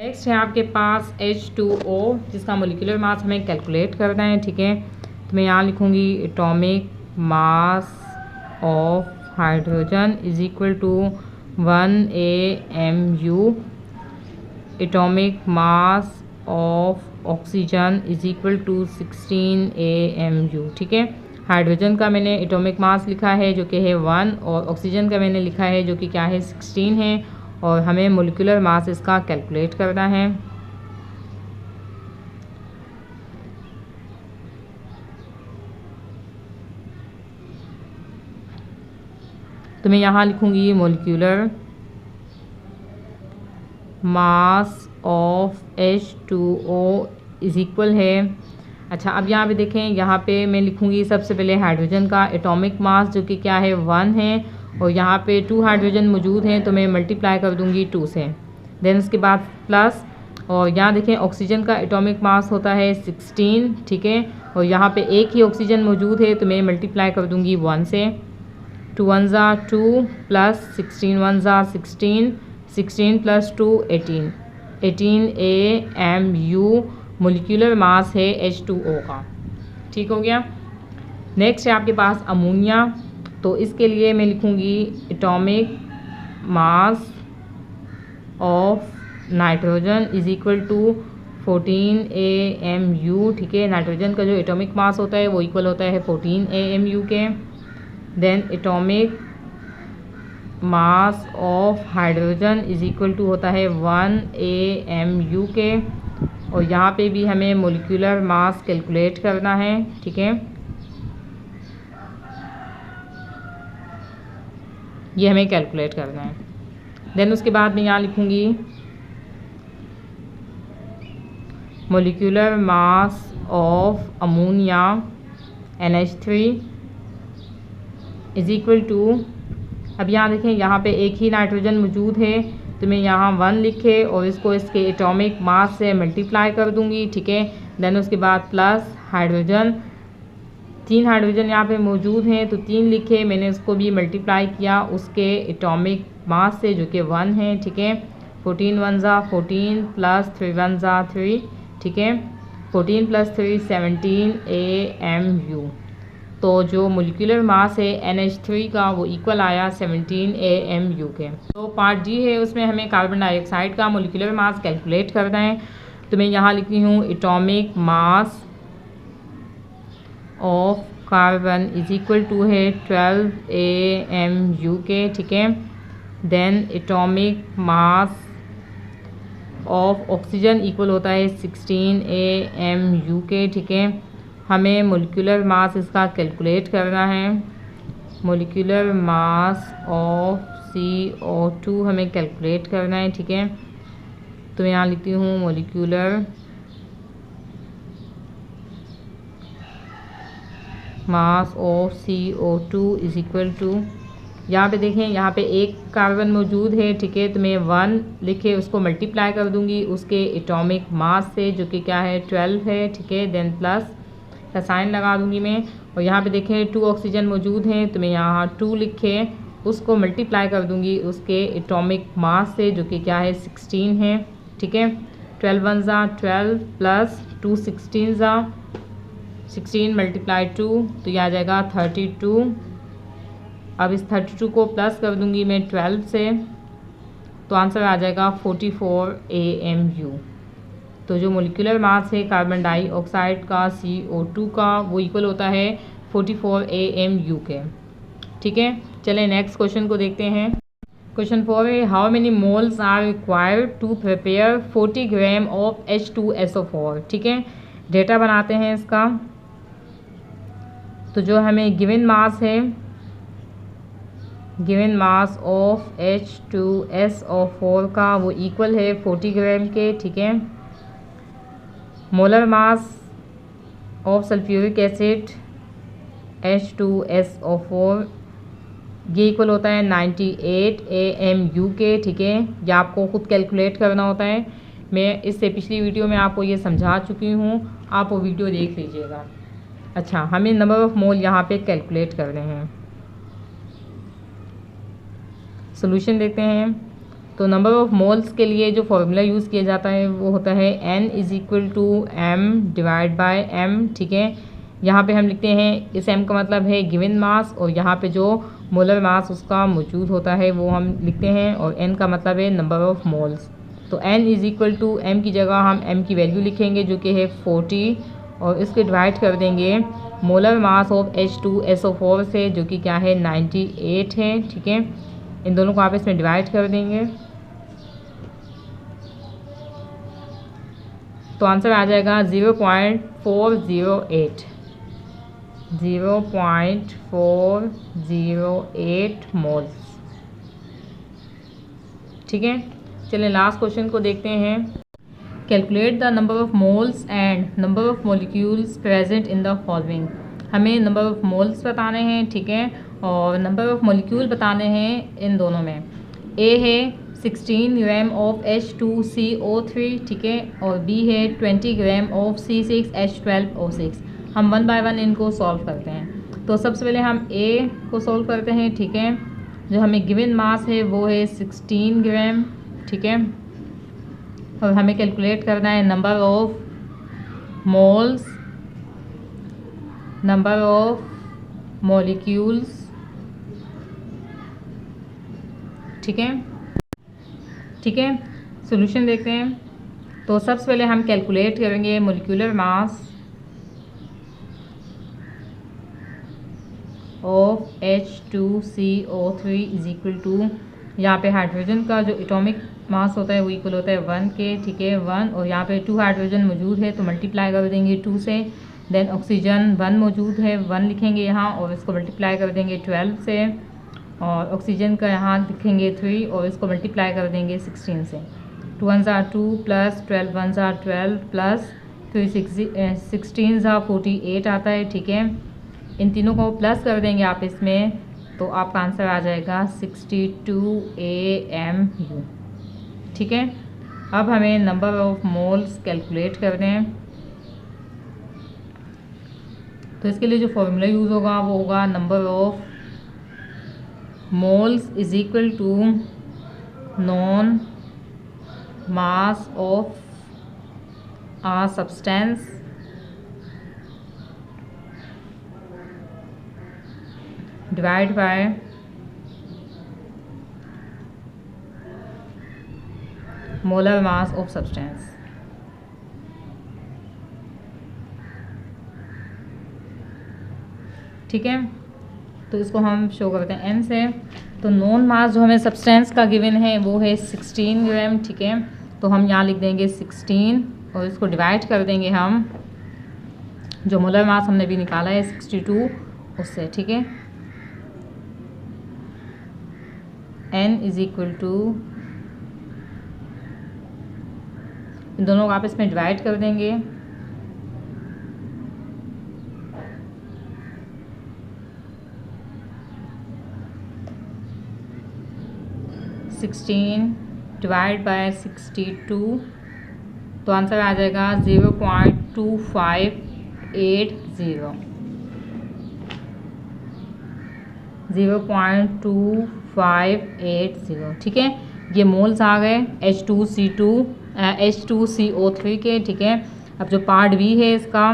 Next है आपके पास H2O जिसका मोलिकुलर मास हमें कैलकुलेट करना है, ठीक है। तो मैं यहाँ लिखूँगी atomic mass of hydrogen is equal to 1 AMU, atomic mass of oxygen is equal to 16 AMU, ठीक है। हाइड्रोजन का मैंने एटॉमिक मास लिखा है जो कि है 1 और ऑक्सीजन का मैंने लिखा है जो कि क्या है 16 है, और हमें मोलिकुलर मास इसका कैलकुलेट करना है। तो मैं यहाँ लिखूँगी molecular mass of H2O is equal है। अच्छा, अब यहाँ पे देखें, यहाँ पे मैं लिखूँगी सबसे पहले हाइड्रोजन का एटॉमिक मास जो कि क्या है 1 है, और यहाँ पे 2 हाइड्रोजन मौजूद हैं तो मैं मल्टीप्लाई कर दूँगी 2 से, देन उसके बाद प्लस, और यहाँ देखें ऑक्सीजन का एटॉमिक मास होता है 16, ठीक है, और यहाँ पे एक ही ऑक्सीजन मौजूद है तो मैं मल्टीप्लाई कर दूँगी 1 से। 2 1 ज़ा 2 प्लस 16 1 ज़ा 16, 16 प्लस 2 18, 18 AMU मोलिकुलर मास है H2O का, ठीक हो गया। नेक्स्ट है आपके पास अमोनिया, तो इसके लिए मैं लिखूँगी atomic mass of nitrogen is equal to 14 AMU, ठीक है। नाइट्रोजन का जो एटॉमिक मास होता है वो इक्वल होता है 14 AMU के। Then atomic mass of hydrogen is equal to होता है 1 AMU के, और यहाँ पे भी हमें मोलिकुलर मास कैलकुलेट करना है, ठीक है। ये हमें कैलकुलेट करना है। देन उसके बाद मैं यहाँ लिखूँगी molecular mass of ammonia NH3 is equal to, अब यहाँ देखें यहाँ पे एक ही नाइट्रोजन मौजूद है तो मैं यहाँ 1 लिखे और इसको इसके एटॉमिक मास से मल्टीप्लाई कर दूँगी, ठीक है। देन उसके बाद प्लस हाइड्रोजन, 3 हाइड्रोजन यहाँ पे मौजूद हैं तो 3 लिखे, मैंने उसको भी मल्टीप्लाई किया उसके एटॉमिक मास से जो कि 1 है, ठीक है। 14 1 ज़ा 14 प्लस 3 1 ज़ा 3, ठीक है। 14 प्लस 3 17 AMU। तो जो मोलिकुलर मास है NH3 का वो इक्वल आया 17 AMU के। तो पार्ट जी है, उसमें हमें कार्बन डाइऑक्साइड का मोलिकुलर मास कैलकुलेट करना है। तो मैं यहाँ लिखी हूँ atomic mass of carbon is equal to है 12 AMU के, ठीक है। Then atomic mass of oxygen equal होता है 16 AMU के, ठीक है। हमें मोलिकुलर मास इसका कैलकुलेट करना है। मोलिकुलर मास ऑफ CO2 हमें कैलकुलेट करना है, ठीक है। तो मैं यहाँ लिखती हूँ molecular mass of CO2 is equal to, यहाँ पे देखें यहाँ पे एक कार्बन मौजूद है, ठीक है। तो मैं 1 लिखे उसको मल्टीप्लाई कर दूँगी उसके एटॉमिक मास से जो कि क्या है 12 है, ठीक है। देन प्लस का साइन लगा दूंगी मैं, और यहाँ पे देखें 2 ऑक्सीजन मौजूद हैं तो मैं यहाँ 2 लिखे उसको मल्टीप्लाई कर दूंगी उसके एटॉमिक मास से जो कि क्या है 16 है, ठीक है। 12 1 ज़ा 12 प्लस 2 16 ज़ा 16 मल्टीप्लाई 2 तो यह आ जाएगा 32। अब इस 32 को प्लस कर दूंगी मैं 12 से तो आंसर आ जाएगा 44 AMU। तो जो मोलिकुलर मास है कार्बन डाइऑक्साइड का CO2 का वो इक्वल होता है 44 AMU के, ठीक है। चलें नेक्स्ट क्वेश्चन को देखते हैं। क्वेश्चन 4 है how many moles are required to prepare 40 gram of H2SO4, ठीक है। डेटा बनाते हैं इसका। तो जो हमें गिवन मास है, गिवन मास ऑफ H2SO4 का वो इक्वल है 40 ग्राम के, ठीक है। Molar mass of sulphuric acid H2SO4 ये इक्वल होता है 98 AMU के, ठीक है। ये आपको खुद कैलकुलेट करना होता है। मैं इससे पिछली वीडियो में आपको ये समझा चुकी हूँ, आप वो वीडियो देख लीजिएगा। अच्छा, हमें नंबर ऑफ़ मोल यहाँ पे कैलकुलेट कर रहे हैं। सोल्यूशन देखते हैं। तो नंबर ऑफ़ मोल्स के लिए जो फॉर्मूला यूज़ किया जाता है वो होता है n = m divide by m, ठीक है। यहाँ पे हम लिखते हैं इस m का मतलब है गिवन मास, और यहाँ पे जो मोलर मास उसका मौजूद होता है वो हम लिखते हैं, और n का मतलब है नंबर ऑफ़ मोल्स। तो n = m की जगह हम m की वैल्यू लिखेंगे जो कि है 40, और इसके डिवाइड कर देंगे मोलर मास ऑफ H2SO4 से जो कि क्या है 98 है, ठीक है। इन दोनों को आपस में डिवाइड कर देंगे तो आंसर आ जाएगा 0.408 मोल्स, ठीक है। चलिए लास्ट क्वेश्चन को देखते हैं। Calculate the number of moles and number of molecules present in the following. हमें नंबर ऑफ़ मोल्स बताने हैं, ठीक है, और नंबर ऑफ़ मॉलिक्यूल बताने हैं इन दोनों में। ए है 16 ग्राम ऑफ H2CO3, ठीक है, और बी है 20 ग्राम ऑफ C6H12O6। हम 1 बाय 1 इनको सॉल्व करते हैं। तो सबसे पहले हम ए को सॉल्व करते हैं, ठीक है। जो हमें गिवन मास है वो है 16 ग्राम, ठीक है, और हमें कैलकुलेट करना है number of moles, number of molecules, ठीक है, ठीक है। सॉल्यूशन देखते हैं। तो सबसे पहले हम कैलकुलेट करेंगे मोलिकुलर मास ऑफ H2CO3 = यहाँ पे हाइड्रोजन का जो एटॉमिक मास होता है वो इक्वल होता है 1 के, ठीक है, 1, और यहाँ पे 2 हाइड्रोजन मौजूद है तो मल्टीप्लाई कर देंगे 2 से। देन ऑक्सीजन 1 मौजूद है, 1 लिखेंगे यहाँ, और इसको मल्टीप्लाई कर देंगे 12 से, और ऑक्सीजन का यहाँ लिखेंगे 3, और इसको मल्टीप्लाई कर देंगे 16 से। 2 1 = 2 प्लस 12 1 = 12 प्लस 3 16 = 48 आता है, ठीक है। इन तीनों को प्लस कर देंगे आप इसमें, तो आपका आंसर आ जाएगा 62 AMU, ठीक है। अब हमें नंबर ऑफ़ मोल्स कैलकुलेट करने हैं। तो इसके लिए जो फॉर्मूला यूज़ होगा वो होगा number of moles = non mass of a substance divided by molar mass of substance, ठीक है। तो इसको हम शो करते हैं n से। तो नॉन मास जो हमें सब्सटेंस का गिवन है वो है 16 ग्राम, ठीक है। तो हम यहाँ लिख देंगे 16, और इसको डिवाइड कर देंगे हम जो मोलर मास हमने भी निकाला है 62 उससे, ठीक है। n = इन दोनों को आपस में डिवाइड कर देंगे। डिवाइड बाय 62, तो आंसर आ जाएगा 0.2580, ठीक है। ये मोल्स आ गए H2CO3 के, ठीक है। अब जो पार्ट बी है इसका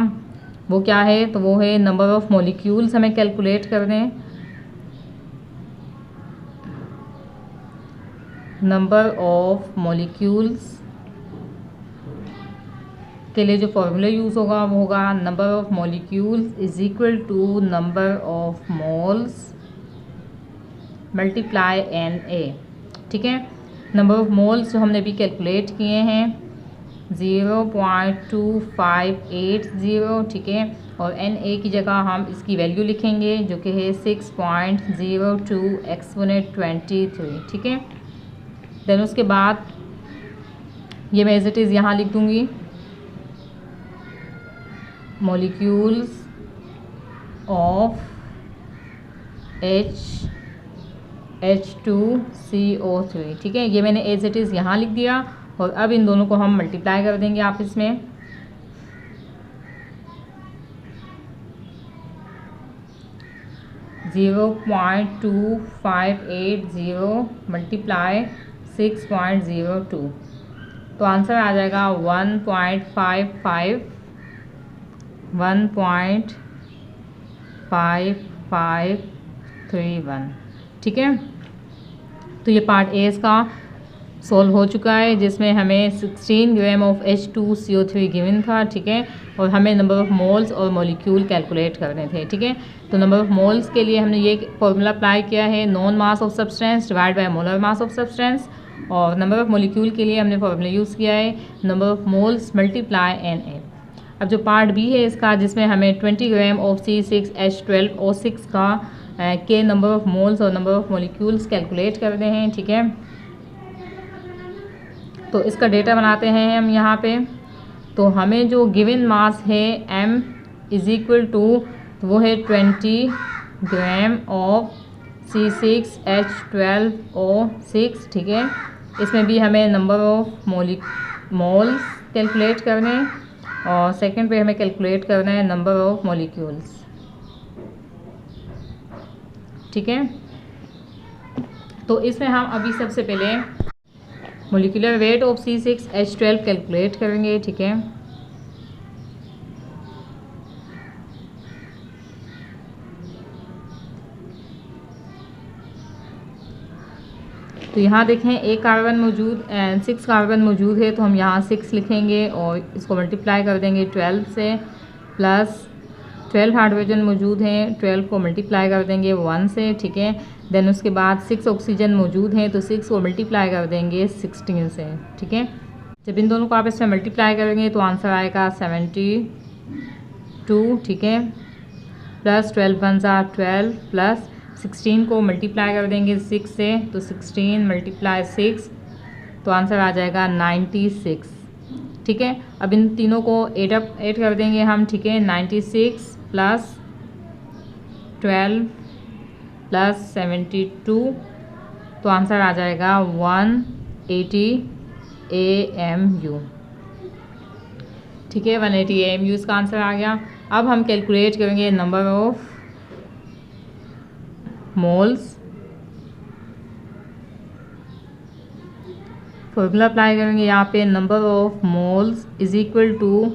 वो क्या है, तो वो है नंबर ऑफ़ मॉलिक्यूल्स हमें कैलकुलेट करने हैं। नंबर ऑफ़ मॉलिक्यूल्स के लिए जो फॉर्मूला यूज़ होगा वो होगा number of molecules = number of moles multiply NA, ठीक है। नंबर ऑफ़ मोल्स जो हमने भी कैलकुलेट किए हैं 0.2580, ठीक है, और NA की जगह हम इसकी वैल्यू लिखेंगे जो कि है 6.02 exponent 23, ठीक है। देन उसके बाद ये मैं एज इट इज़ यहाँ लिख दूँगी मॉलिक्यूल्स ऑफ H2CO3, ठीक है। ये मैंने एज इट इज़ यहाँ लिख दिया, और अब इन दोनों को हम मल्टीप्लाई कर देंगे आपस में। (0.2580 मल्टीप्लाई 6.02, तो आंसर आ जाएगा 1.5531। ठीक है, तो ये पार्ट ए इसका सॉल्व हो चुका है, जिसमें हमें 16 ग्राम ऑफ H2CO3 गिवन था। ठीक है, और हमें नंबर ऑफ़ मोल्स और मॉलिक्यूल कैलकुलेट करने थे। ठीक है, तो नंबर ऑफ़ मोल्स के लिए हमने ये फॉर्मूला अप्लाई किया है, non mass of substance divide by molar mass of substance. और नंबर ऑफ़ मॉलिक्यूल के लिए हमने फॉर्मूला यूज़ किया है number of moles multiply Na। अब जो पार्ट बी है इसका, जिसमें हमें 20 ग्राम ऑफ C6H12O6 का के नंबर ऑफ़ मोल्स और नंबर ऑफ़ मॉलिक्यूल्स कैलकुलेट करते हैं। ठीक है, तो इसका डेटा बनाते हैं हम यहाँ पे। तो हमें जो गिवन मास है m इज़ इक्वल टू, वो है 20 ग्राम ऑफ C6H12O6। ठीक है, इसमें भी हमें नंबर ऑफ मोल्स कैलकुलेट करने हैं और सेकंड पे हमें कैलकुलेट करना है नंबर ऑफ मॉलिक्यूल्स। ठीक है, तो इसमें हम अभी सबसे पहले molecular weight of C6H12 calculate करेंगे। ठीक है, तो यहाँ देखें एक कार्बन मौजूद 6 कार्बन मौजूद है, तो हम यहाँ 6 लिखेंगे और इसको मल्टीप्लाई कर देंगे 12 से, प्लस 12 हाइड्रोजन मौजूद हैं, 12 को मल्टीप्लाई कर देंगे 1 से। ठीक है, देन उसके बाद 6 ऑक्सीजन मौजूद हैं, तो 6 को मल्टीप्लाई कर देंगे 16 से। ठीक है, जब इन दोनों को आप इसमें मल्टीप्लाई करेंगे तो आंसर आएगा 72। ठीक है, प्लस 12 1 12 प्लस 16 को मल्टीप्लाई कर देंगे 6 से, तो 16 मल्टीप्लाई 6, तो आंसर आ जाएगा 96। ठीक है, अब इन तीनों को ऐड कर देंगे हम। ठीक है, 96 प्लस 12 प्लस 72, तो आंसर आ जाएगा 180 AMU। ठीक है, 180 AMU इसका आंसर आ गया। अब हम कैलकुलेट करेंगे number of moles. Formula apply करेंगे यहाँ पे, number of moles is equal to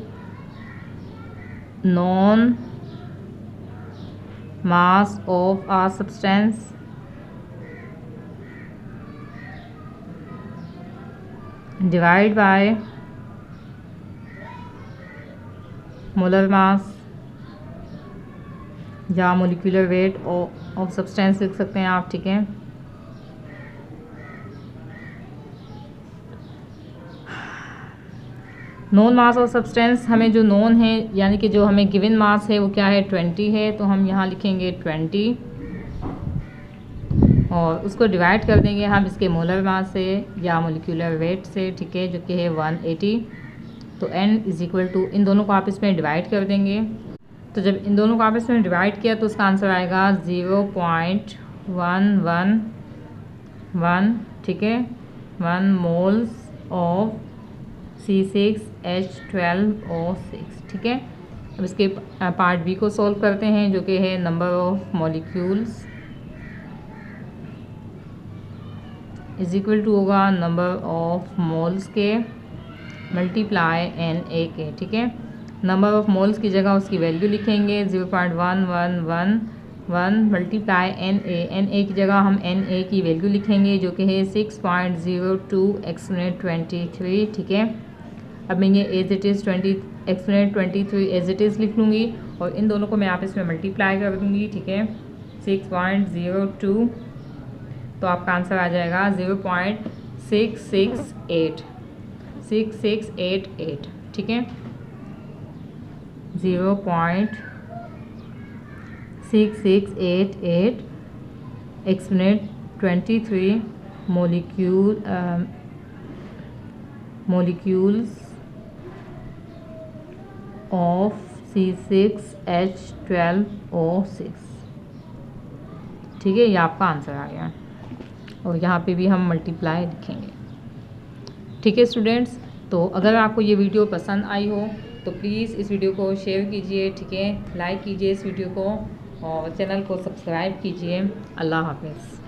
known mass of a substance divide by molar mass या मोलिकुलर वेट ऑफ सब्सटेंस लिख सकते हैं आप। ठीक है, नॉन मास ऑफ सब्सटेंस हमें जो नॉन है, यानी कि जो हमें गिवन मास है वो क्या है 20 है, तो हम यहाँ लिखेंगे 20 और उसको डिवाइड कर देंगे हम इसके मोलर मास से या मोलिकुलर वेट से। ठीक है, जो कि है 180, तो n इज़ इक्वल टू, इन दोनों को आप इसमें डिवाइड कर देंगे। तो जब इन दोनों को आप इसमें डिवाइड किया तो उसका आंसर आएगा 0.111। ठीक है, 1 मोल्स ऑफ C6H12O6। ठीक है, अब इसके पार्ट बी को सॉल्व करते हैं, जो कि है number of molecules is equal to होगा नंबर ऑफ मोल्स के मल्टीप्लाई Na के। ठीक है, नंबर ऑफ मोल्स की जगह उसकी वैल्यू लिखेंगे 0.1111 मल्टीप्लाई Na की जगह हम Na की वैल्यू लिखेंगे, जो कि है 6.02 एक्सपोनेंट 23। ठीक है, अब मैं ये as it is 20 exponent 23 as it is लिख लूँगी और इन दोनों को मैं आप इसमें मल्टीप्लाई कर दूँगी। ठीक है, 6.02, तो आपका आंसर आ जाएगा 0.6688। ठीक है, 0.6688 एक्सपोनेंट 23 molecules of C6H12O6। ठीक है, ये आपका आंसर आ गया और यहाँ पे भी हम मल्टीप्लाई लिखेंगे। ठीक है स्टूडेंट्स, तो अगर आपको ये वीडियो पसंद आई हो तो प्लीज़ इस वीडियो को शेयर कीजिए। ठीक है, लाइक कीजिए इस वीडियो को और चैनल को सब्सक्राइब कीजिए। अल्लाह हाफिज़।